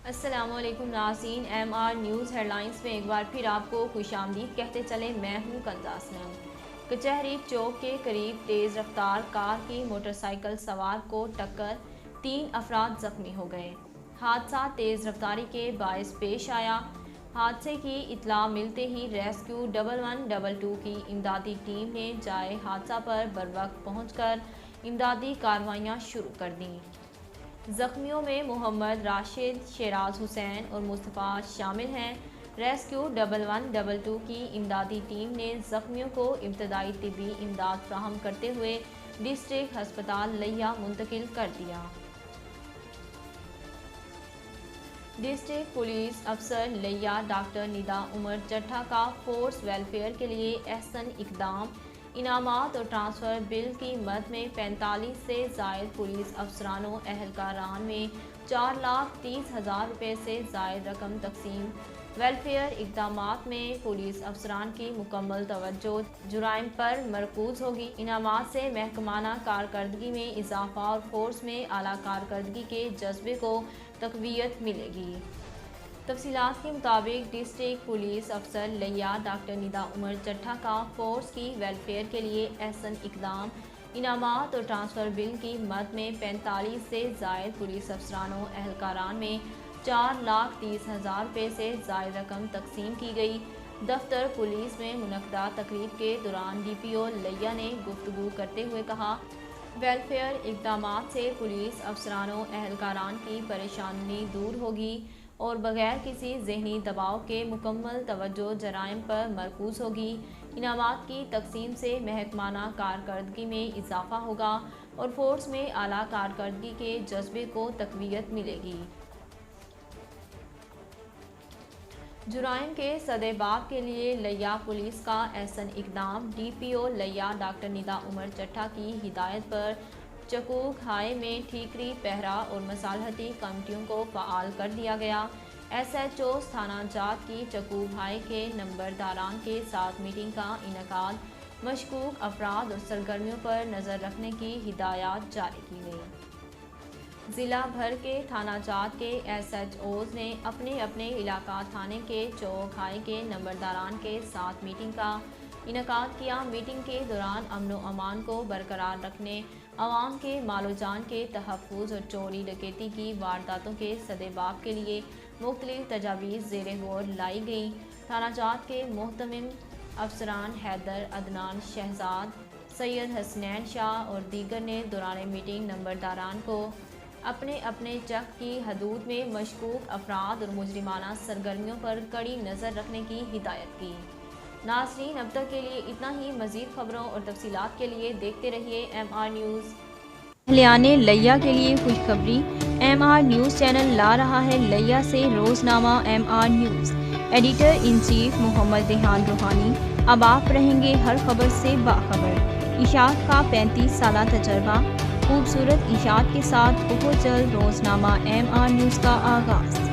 السلام علیکم ناظرین، M R News headlines میں ایک بار پھر آپ کو خوش آمدید کہتے چلے۔ میں ہوں کنزا اسلم۔ کچہری چوک کے قریب تیز رفتار کار کی موٹر سائیکل سوار کو ٹکر، 3 افراد زخمی ہو گئے۔ حادثہ تیز رفتاری کے باعث پیش آیا۔ حادثے کی اطلاع ملتے ہی ریسکیو 1112 کی امدادی ٹیم نے جائے حادثہ پر بروقت پہنچ کر امدادی کارروائیاں شروع کر دیں۔ زخمیوں میں محمد راشد، شیراز حسین اور مصطفیٰ شامل ہیں۔ ریسکیو 1112 کی امدادی ٹیم نے زخمیوں کو ابتدائی طبی امداد فراہم کرتے ہوئے ڈسٹرکٹ ہسپتال لیا منتقل کر دیا۔ ڈسٹرکٹ پولیس افسر لیا ڈاکٹر ندا عمر چٹھا کا فورس ویلفیئر کے لیے احسن اقدام، انعامات اور ٹرانسفر بل کی مد میں 45 سے زائد پولیس افسران و اہلکاران میں 4,30,000 روپے سے زائد رقم تقسیم۔ ویلفیئر اقدامات میں پولیس افسران کی مکمل توجہ جرائم پر مرکوز ہوگی۔ انعامات سے محکمانہ کارکردگی میں اضافہ اور فورس میں اعلیٰ کارکردگی کے جذبے کو تقویت ملے گی۔ تفصیلات کے مطابق ڈسٹرکٹ پولیس افسر لیا ڈاکٹر ندا عمر چٹھا کا فورس کی ویلفیئر کے لیے احسن اقدام، انعامات اور ٹرانسفر بل کی مد میں 45 سے زائد پولیس افسران و اہلکاران میں 4,30,000 روپے سے زائد رقم تقسیم کی گئی۔ دفتر پولیس میں منعقدہ تقریب کے دوران ڈی پی او لیا نے گفتگو کرتے ہوئے کہا، ویلفیئر اقدامات سے پولیس افسران و اہلکاران کی پریشانی دور ہوگی اور بغیر کسی ذہنی دباؤ کے مکمل توجہ جرائم پر مرکوز ہوگی۔ انعامات کی تقسیم سے محکمانہ کارکردگی میں اضافہ ہوگا اور فورس میں اعلیٰ کارکردگی کے جذبے کو تقویت ملے گی۔ جرائم کے سدے باب کے لیے لیا پولیس کا احسن اقدام، ڈی پی او لیا ڈاکٹر ندا عمر چٹھا کی ہدایت پر چکوک ہائی میں ٹھیکری، پہرا اور مصالحتی کمیٹیوں کو فعال کر دیا گیا۔ ایس ایچ اوز تھانہ جات کی چکوک ہائی کے نمبرداران کے ساتھ میٹنگ کا انعقاد، مشکوک افراد اور سرگرمیوں پر نظر رکھنے کی ہدایات جاری کی گئی۔ ضلع بھر کے تھانہ جات کے ایس ایچ اوز نے اپنے اپنے علاقہ تھانے کے چوک ہائی کے نمبرداران کے ساتھ میٹنگ کا انعقاد کیا۔ میٹنگ کے دوران امن و امان کو برقرار رکھنے، عوام کے مال و جان کے تحفظ اور چوری ڈکیتی کی وارداتوں کے سدے باب کے لیے مختلف تجاویز زیر غور لائی گئیں۔ تھانہ جات کے محتمم افسران حیدر، عدنان شہزاد، سید حسنین شاہ اور دیگر نے دوران میٹنگ نمبرداران کو اپنے اپنے چک کی حدود میں مشکوک افراد اور مجرمانہ سرگرمیوں پر کڑی نظر رکھنے کی ہدایت کی۔ ناظرین، اب تک کے لیے اتنا ہی۔ مزید خبروں اور تفصیلات کے لیے دیکھتے رہیے ایم آر نیوز۔ اہلیان لیا کے لیے خوشخبری، ایم آر نیوز چینل لا رہا ہے لیا سے روزنامہ M R news. Editor in chief Muhammad Rehan Rohani. اب آپ رہیں گے ہر خبر سے باخبر۔ اشاعت کا 35 سالہ تجربہ، خوبصورت اشاعت کے ساتھ بہت جلد روزنامہ ایم آر نیوز کا آغاز۔